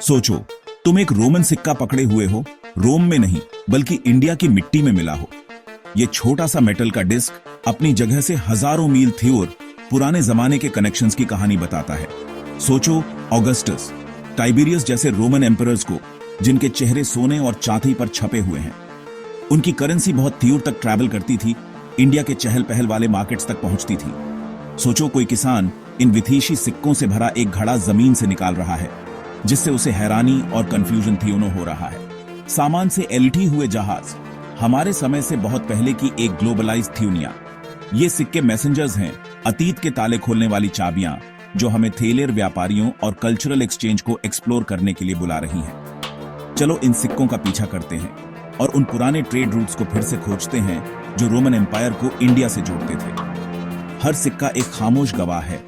सोचो, तुम एक रोमन सिक्का पकड़े हुए हो, रोम में नहीं बल्कि इंडिया की मिट्टी में मिला हो। ये छोटा सा मेटल का डिस्क अपनी जगह से हजारों मील दूर पुराने जमाने के कनेक्शंस की कहानी बताता है। सोचो, ऑगस्टस, टाइबेरियस जैसे रोमन एम्परर्स को, जिनके चेहरे सोने और चांदी पर छपे हुए हैं। उनकी करेंसी बहुत दूर तक ट्रैवल करती थी, इंडिया के चहल पहल वाले मार्केट्स तक पहुंचती थी। सोचो, कोई किसान इन विदेशी सिक्कों से भरा एक घड़ा जमीन से निकाल रहा है, जिससे उसे हैरानी और कंफ्यूजन दोनों हो रहा है। सामान से एलटी हुए जहाज, हमारे समय से बहुत पहले की एक ग्लोबलाइज्ड दुनिया। ये सिक्के मैसेंजर्स हैं, अतीत के ताले खोलने वाली चाबियां, जो हमें थेलियर व्यापारियों और कल्चरल एक्सचेंज को एक्सप्लोर करने के लिए बुला रही हैं। चलो इन सिक्कों का पीछा करते हैं और उन पुराने ट्रेड रूट्स को फिर से खोजते हैं जो रोमन एम्पायर को इंडिया से जोड़ते थे। हर सिक्का एक खामोश गवाह है,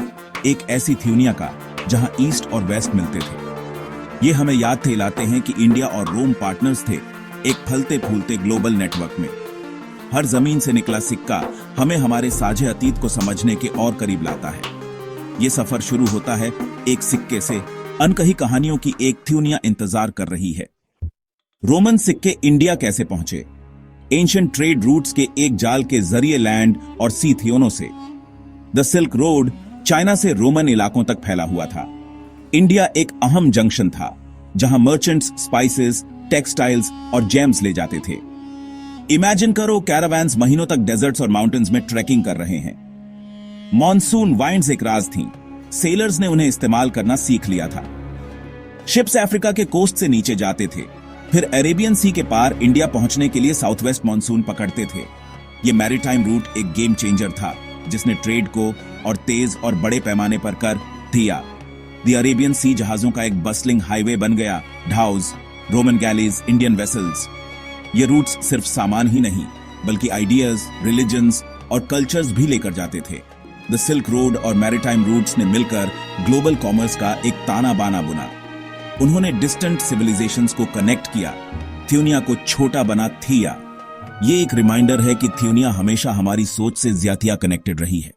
एक ऐसी दुनिया का जहां ईस्ट और वेस्ट मिलते थे। ये हमें याद दिलाते हैं कि इंडिया और रोम पार्टनर्स थे, एक फलते फूलते ग्लोबल नेटवर्क में। हर जमीन से निकला सिक्का हमें हमारे साझे अतीत को समझने के और करीब लाता है। ये सफर शुरू होता है एक सिक्के से, अनकही कहानियों की एक दुनिया इंतजार कर रही है। रोमन सिक्के इंडिया कैसे पहुंचे? एंशिएंट ट्रेड रूट्स के एक जाल के जरिए लैंड और सी थियोनों से। द सिल्क रोड चाइना से रोमन इलाकों तक फैला हुआ था। इंडिया एक अहम जंक्शन था, जहां मर्चेंट्स स्पाइसेस, टेक्सटाइल्स और जेम्स ले जाते थे। इमेजिन करो, कैरावैन्स महीनों तक डेजर्ट्स और माउंटेन्स में ट्रैकिंग कर रहे हैं। मॉनसून वाइंड्स एक राज थीं, सेलर्स ने उन्हें इस्तेमाल करना सीख लिया था। शिप्स अफ्रीका के कोस्ट से नीचे जाते थे, फिर अरेबियन सी के पार इंडिया पहुंचने के लिए साउथ वेस्ट मॉनसून पकड़ते थे। यह मैरीटाइम रूट एक गेम चेंजर था, जिसने ट्रेड को और तेज और बड़े पैमाने पर कर दिया। द अरेबियन सी जहाजों का एक बस्लिंग हाईवे बन गया। ढाउज, रोमन गैलीज, इंडियन वेसल्स। ये रूट्स सिर्फ सामान ही नहीं बल्कि आइडियाज, रिलीजन्स और कल्चर्स भी लेकर जाते थे। द सिल्क रोड और मैरीटाइम रूट्स ने मिलकर ग्लोबल कॉमर्स का एक ताना बाना बुना। उन्होंने डिस्टेंट सिविलाइजेशंस को कनेक्ट किया, दुनिया को छोटा बना थिया। ये एक रिमाइंडर है कि दुनिया हमेशा हमारी सोच से ज्यादा कनेक्टेड रही है।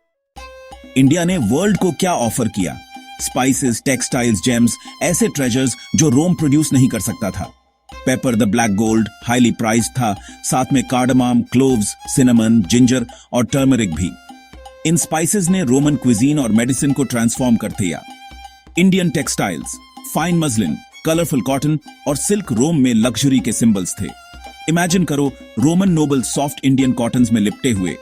इंडिया ने वर्ल्ड को क्या ऑफर किया? स्पाइसेस, टेक्सटाइल्स, जेम्स, ऐसे ट्रेजर्स जो रोम प्रोड्यूस नहीं कर सकता था। Pepper the black gold highly priced था, साथ में कार्डमम, क्लोव्स, सिनेमन, जिंजर और टर्मरिक भी। इन स्पाइसेस ने रोमन क्विजीन और मेडिसिन को ट्रांसफॉर्म कर दिया। Indian textiles, fine muslin, colourful cotton और सिल्क रोम में लग्जरी के सिंबल्स थे। इमेजिन करो, Roman noble soft Indian cottons में लिपटे हुए,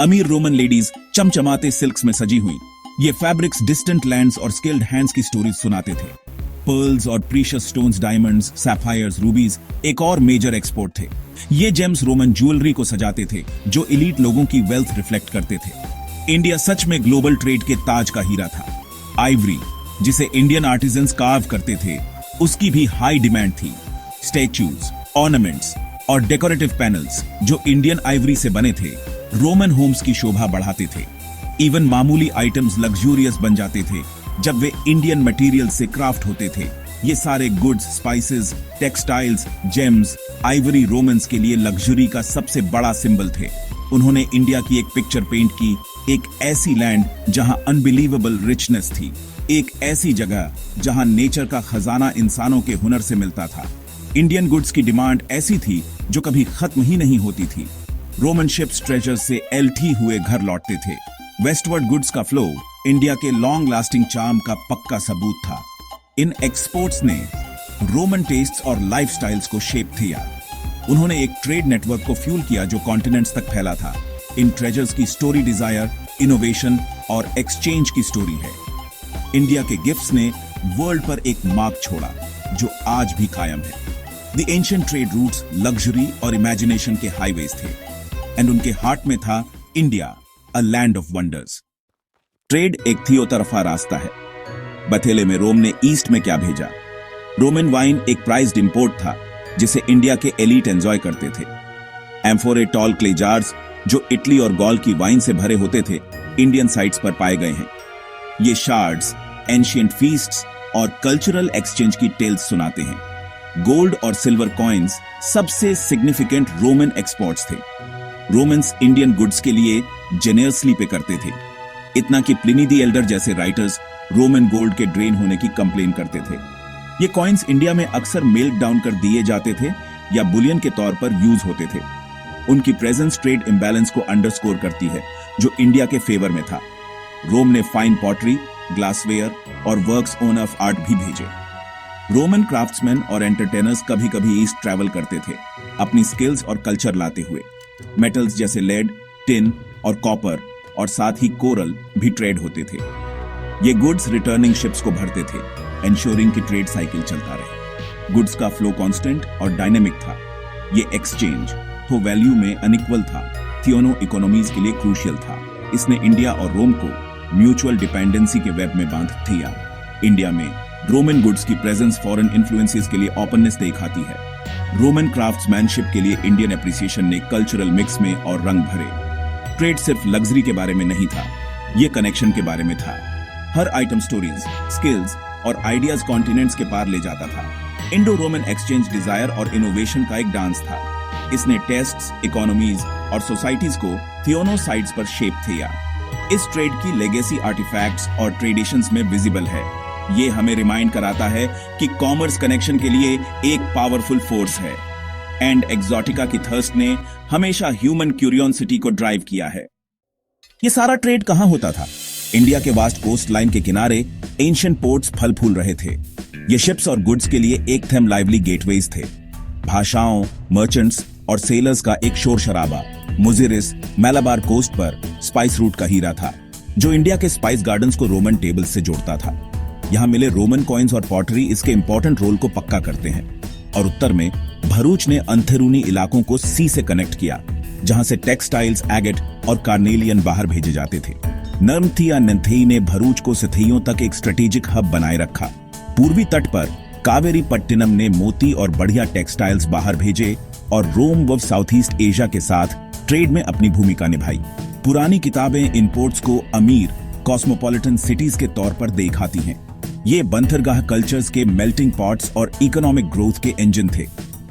अमीर रोमन लेडीज चमचमाते सिल्क्स में सजी हुई। ये फैब्रिक्स डिस्टेंट लैंड्स और स्किल्ड हैंड्स की स्टोरीज सुनाते थे। पर्ल्स और प्रीशियस स्टोन्स, डायमंड्स, सैफायर्स, रूबीज एक और मेजर एक्सपोर्ट थे। ये जेम्स रोमन ज्वेलरी को सजाते थे, जो इलीट लोगों की वेल्थ रिफ्लेक्ट करते थे। इंडिया सच में ग्लोबल ट्रेड के ताज का हीरा था। आइवरी, जिसे इंडियन आर्टिजन्स कार्व करते थे, उसकी भी हाई डिमांड थी। स्टैच्यूज, ऑर्नामेंट्स और डेकोरेटिव पैनल्स जो इंडियन आइवरी से बने थे, रोमन होम्स की शोभा बढ़ाते थे। इवन मामूली आइटम्स लग्जूरियस बन जाते थे जब वे इंडियन मटेरियल से क्राफ्ट होते थे। ये सारे goods, spices, textiles, James, Ivory Romans के लिए लग्जरी का सबसे बड़ा सिंबल थे। उन्होंने इंडिया की एक पिक्चर पेंट की, एक ऐसी लैंड जहां अनबिलीवेबल रिचनेस थी, एक ऐसी जगह जहां नेचर का खजाना इंसानों के हुनर से मिलता था। इंडियन गुड्स की डिमांड ऐसी थी जो कभी खत्म ही नहीं होती थी। रोमन शिप्स ट्रेजर से एलटी हुए घर लौटते थे। वेस्टवर्ड गुड्स का फ्लो इंडिया के लॉन्ग लास्टिंग चार्म का पक्का सबूत था। इन एक्सपोर्ट्स ने रोमन टेस्ट्स और लाइफस्टाइल्स को शेप दिया। उन्होंने एक ट्रेड नेटवर्क को फ्यूल किया जो कॉन्टिनेंट्स तक फैला था। इन ट्रेजर्स की स्टोरी डिजायर, इनोवेशन और एक्सचेंज की स्टोरी है। इंडिया के गिफ्ट्स ने वर्ल्ड पर एक मार्क छोड़ा जो आज भी कायम है। The ancient trade routes luxury और इमेजिनेशन के हाईवेज थे, एंड उनके हार्ट में था India, a land of wonders. Trade एक थियो तरफा रास्ता है। बथेले में रोम ने ईस्ट में क्या भेजा? रोमन वाइन एक प्राइज्ड इंपोर्ट था जिसे इंडिया के एलीट एंजॉय करते थे। एम्फोरे टॉल क्ले जार्स जो इटली और गॉल की वाइन से भरे होते थे, इंडियन साइट्स पर पाए गए हैं। ये शार्ड्स एंशिएंट फीस्ट्स और कल्चरल एक्सचेंज की टेल्स सुनाते हैं। गोल्ड और सिल्वर कॉइन्स सबसे सिग्निफिकेंट रोमन एक्सपोर्ट्स थे। रोमन्स इंडियन गुड्स के लिए जेनरसली पे करते थे, इतना कि प्लिनी द एल्डर जैसे राइटर्स रोमन गोल्ड के ड्रेन होने की कंप्लेन करते थे। ये कॉइन्स इंडिया में अक्सर मेल्ट डाउन कर दिए जाते थे या बुलियन के तौर पर यूज होते थे। उनकी प्रेजेंस ट्रेड इम्बैलेंस को अंडरस्कोर करती है जो इंडिया के फेवर में था। रोम ने फाइन पॉटरी, ग्लासवेयर और वर्क्स ऑफ आर्ट भी भेजे। रोमन क्राफ्ट्समैन और एंटरटेनर्स कभी कभी ईस्ट ट्रैवल करते थे, अपनी स्किल्स और कल्चर लाते हुए। मेटल्स जैसे लेड, टिन और कॉपर और साथ ही कोरल भी ट्रेड होते थे। ये गुड्स रिटर्निंग शिप्स को भरते थे, एंश्योरिंग कि ट्रेड साइकिल चलता रहे। गुड्स का फ्लो कांस्टेंट और डायनेमिक था। ये एक्सचेंज तो वैल्यू में अनइक्वल था, थियोनो इकोनॉमीज के लिए क्रूशियल था। इसने इंडिया और रोम को म्यूचुअल डिपेंडेंसी के वेब में बांध दिया। इंडिया में रोमन गुड्स की प्रेजेंस फॉरेन इन्फ्लुएंसेस के लिए ओपननेस दिखाती है। रोमन क्राफ्ट्समैनशिप के लिए इंडियन एप्रिसिएशन ने कल्चरल मिक्स में और रंग भरे। ट्रेड सिर्फ लग्जरी के बारे में नहीं था, ये कनेक्शन के बारे में था। हर आइटम स्टोरीज, स्किल्स और आइडियाज कॉन्टिनेंट्स के पार ले जाता था। इंडो रोमन एक्सचेंज डिजायर और इनोवेशन का एक डांस था। इसने टेस्ट्स, इकोनॉमीज और सोसाइटीज को थियोनो साइड्स पर शेप किया। इस ट्रेड की लेगेसी आर्टिफैक्ट्स और ट्रेडिशंस में विजिबल है। ये हमें रिमाइंड कराता है कि कॉमर्स कनेक्शन के लिए एक पावरफुल फोर्स है एंड एक्सोटिका की थर्स्ट ने हमेशा ह्यूमन क्यूरियोसिटी को ड्राइव किया है। ये सारा ट्रेड कहां होता था? इंडिया के वास्ट कोस्ट लाइन के किनारे एंशिएंट पोर्ट्स फल फूल रहे थे। ये शिप्स और गुड्स के लिए एक थेम लाइवली गेटवेज थे। भाषाओं, मर्चेंट्स और सेलर्स का एक शोर शराबा। मुजिरिस मैलाबार कोस्ट पर स्पाइस रूट का हीरा था, जो इंडिया के स्पाइस गार्डन्स को रोमन टेबल्स से जोड़ता था। यहाँ मिले रोमन कॉइन्स और पॉटरी इसके इंपॉर्टेंट रोल को पक्का करते हैं। और उत्तर में भरूच ने अंथेरूनी इलाकों को सी से कनेक्ट किया, जहां से टेक्सटाइल्स, एगेट और कार्नेलियन बाहर भेजे जाते थे। नर्मथी या नंथेई ने भरूच को सिथियों तक एक स्ट्रेटेजिक हब बनाए रखा। पूर्वी तट पर कावेरी पट्टिनम ने मोती और बढ़िया टेक्सटाइल्स बाहर भेजे और रोम व साउथ ईस्ट एशिया के साथ ट्रेड में अपनी भूमिका निभाई। पुरानी किताबें इन पोर्ट्स को अमीर कॉस्मोपॉलिटन सिटीज के तौर पर दिखाती हैं। ये बंदरगाह कल्चर्स के मेल्टिंग पॉट्स और इकोनॉमिक ग्रोथ के इंजन थे।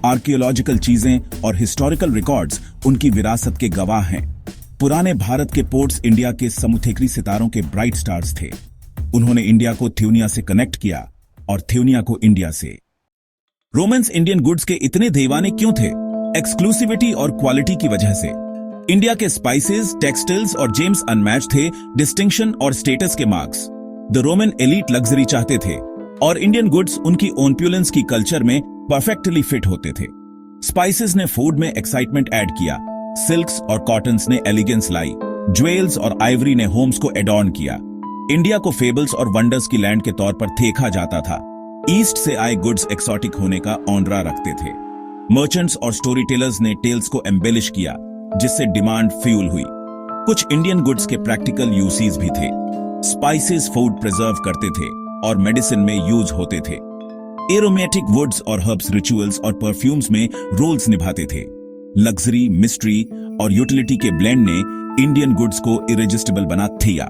आर्कियोलॉजिकल चीजें और हिस्टोरिकल रिकॉर्ड्स उनकी विरासत के गवाह हैं। पुराने भारत के पोर्ट्स इंडिया के समुद्री सितारों के ब्राइट स्टार्स थे। उन्होंने इंडिया को थ्योनिया से कनेक्ट किया और थ्योनिया को इंडिया से। रोमन्स इंडियन गुड्स के इतने दीवाने क्यों थे? एक्सक्लूसिविटी और क्वालिटी की वजह से। इंडिया के स्पाइसेस, टेक्सटाइल्स और जेम्स अनमैच थे, डिस्टिंक्शन और स्टेटस के marks. The Roman elite luxury चाहते थे और इंडियन गुड्स उनकी ओनप्यूलेंस की कल्चर में परफेक्टली फिट होते थे। स्पाइसेस ने फूड में एक्साइटमेंट ऐड किया, सिल्क्स और कॉटन्स ने एलिगेंस लाई, ज्वेल्स और आइवरी ने होम्स को एडॉर्न किया। इंडिया को फेबल्स और वंडर्स की लैंड के तौर पर देखा जाता था। ईस्ट से आए गुड्स एक्सोटिक होने का ऑनरा रखते थे। मर्चेंट्स और स्टोरी टेलर्स ने टेल्स को एम्बेलिश किया, जिससे डिमांड फ्यूल हुई। कुछ इंडियन गुड्स के प्रैक्टिकल यूसेज भी थे। स्पाइसेस फूड प्रिजर्व करते थे और मेडिसिन में यूज होते थे। एरोमेटिक वुड्स और हर्ब्स रिचुअल्स और परफ्यूम्स में रोल्स निभाते थे। लग्जरी, मिस्ट्री और यूटिलिटी के ब्लेंड ने इंडियन गुड्स को इरेजिस्टिबल बना दिया।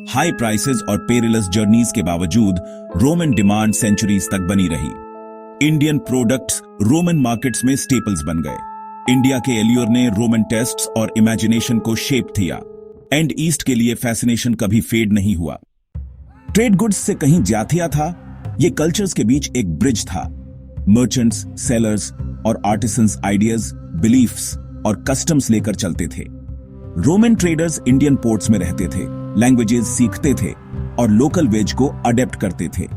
हाई प्राइसेस और पेरिलस जर्नीज के बावजूद रोमन डिमांड सेंचुरीज तक बनी रही। इंडियन प्रोडक्ट्स रोमन मार्केट्स में स्टेपल्स बन गए। इंडिया के एलियोर ने रोमन टेस्ट्स और इमेजिनेशन को शेप दिया एंड ईस्ट के लिए फैसिनेशन कभी फेड नहीं हुआ। ट्रेड गुड्स से कहीं जाथिया था, ये कल्चर्स के बीच एक ब्रिज था। मर्चेंट्स, सेलर्स और आर्टिसंस आइडियाज, बिलीफ्स और कस्टम्स लेकर चलते थे। रोमन ट्रेडर्स इंडियन पोर्ट्स में रहते थे, लैंग्वेजेस सीखते थे और लोकल वेज को अडेप्ट करते थे।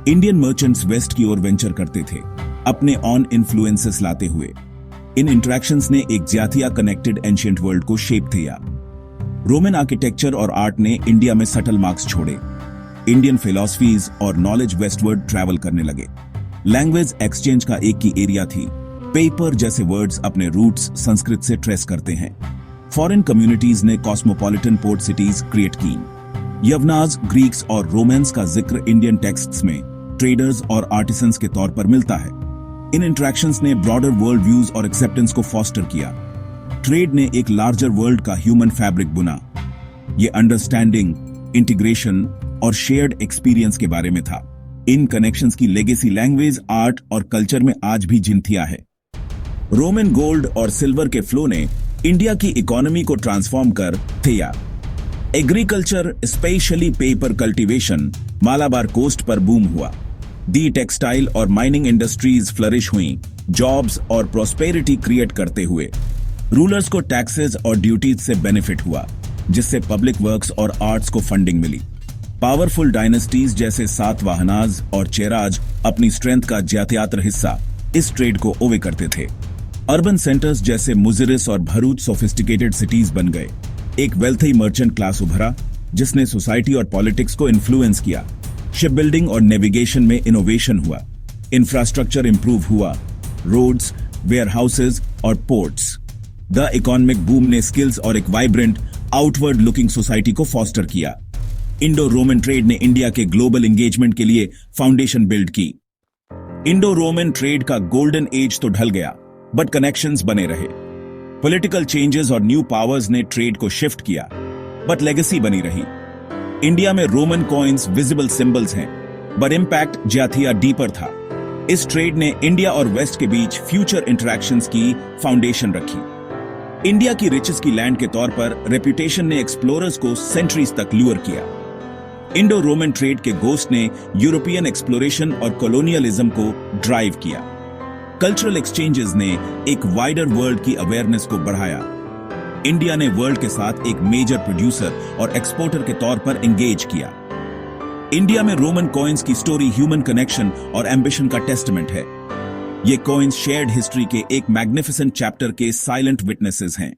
इंडियन मर्चेंट्स वेस्ट की ओर वेंचर करते थे, अपने ऑन इन्फ्लुएंसेस लाते हुए। इन इंटरेक्शंस ने एक जाथिया कनेक्टेड एंशिएंट वर्ल्ड को शेप दिया। रोमन आर्किटेक्चर और आर्ट ने इंडिया में सटल मार्क्स छोड़े। इंडियन फिलॉसफीज और नॉलेज वेस्टवर्ड ट्रैवल करने लगे। लैंग्वेज एक्सचेंज का एक ही एरिया थी। पेपर जैसे वर्ड्स अपने रूट्स संस्कृत से ट्रेस करते हैं। फॉरेन कम्युनिटीज ने कॉस्मोपॉलिटन पोर्ट सिटीज क्रिएट की। यवनाज, ग्रीक्स और रोमन्स का जिक्र इंडियन टेक्स्ट्स में ट्रेडर्स और आर्टिसंस के तौर पर मिलता है। इन इंटरेक्शंस ने ब्रॉडर वर्ल्ड व्यूज और एक्सेप्टेंस को फॉस्टर किया। ट्रेड ने एक लार्जर वर्ल्ड का ह्यूमन फैब्रिक बुना। ये अंडरस्टैंडिंग, इंटीग्रेशन और शेयर्ड एक्सपीरियंस के बारे में था। इन कनेक्शंस की लेगेसी लैंग्वेज, आर्ट और कल्चर में आज भी जिंथिया है। रोमन गोल्ड और सिल्वर के फ्लो ने इंडिया की इकोनॉमी को ट्रांसफॉर्म कर दिया। Agriculture, especially pepper cultivation, Malabar coast पर बूम हुआ। दी टेक्सटाइल और माइनिंग इंडस्ट्रीज फ्लरिश हुई, जॉब्स और प्रोस्पेरिटी क्रिएट करते हुए। रूलर्स को टैक्सेस और ड्यूटीज से बेनिफिट हुआ, जिससे पब्लिक वर्क्स और आर्ट्स को फंडिंग मिली। पावरफुल डायनेस्टीज जैसे सातवाहनाज और चेराज अपनी स्ट्रेंथ का ज्यादातर हिस्सा इस ट्रेड को ओवे करते थे। अर्बन सेंटर्स जैसे मुजिरिस और भरूच सोफिस्टिकेटेड सिटीज बन गए। एक वेल्थी मर्चेंट क्लास उभरा, जिसने सोसाइटी और पॉलिटिक्स को इन्फ्लुएंस किया। शिप बिल्डिंग और नेविगेशन में इनोवेशन हुआ, इंफ्रास्ट्रक्चर इंप्रूव हुआ, रोड्स, वेयर हाउसेज और पोर्ट्स। द इकोनॉमिक बूम ने स्किल्स और एक वाइब्रेंट आउटवर्ड लुकिंग सोसाइटी को फॉस्टर किया। इंडो रोमन ट्रेड ने इंडिया के ग्लोबल एंगेजमेंट के लिए फाउंडेशन बिल्ड की। इंडो रोमन ट्रेड का गोल्डन एज तो ढल गया, बट कनेक्शंस बने रहे। पॉलिटिकल चेंजेस और न्यू पावर्स ने ट्रेड को शिफ्ट किया, बट लेगेसी बनी रही। इंडिया में रोमन कॉइन्स विजिबल सिंबल्स हैं, बट इंपैक्ट ज्यादा डीपर था। इस ट्रेड ने इंडिया और वेस्ट के बीच फ्यूचर इंटरैक्शंस की फाउंडेशन रखी। इंडिया की रिचेस की लैंड के तौर पर रेपुटेशन ने एक्सप्लोरर्स को सेंचुरीज तक ल्यूर किया। इंडो रोमन ट्रेड के गोस्ट ने यूरोपियन एक्सप्लोरेशन और कॉलोनियलिज्म को ड्राइव किया। कल्चरल एक्सचेंजेस ने एक वाइडर वर्ल्ड की अवेयरनेस को बढ़ाया। इंडिया ने वर्ल्ड के साथ एक मेजर प्रोड्यूसर और एक्सपोर्टर के तौर पर एंगेज किया। इंडिया में रोमन कॉइन्स की स्टोरी ह्यूमन कनेक्शन और एम्बिशन का टेस्टमेंट है। ये कॉइन्स शेयर्ड हिस्ट्री के एक मैग्निफिसेंट चैप्टर के साइलेंट विटनेसेस हैं।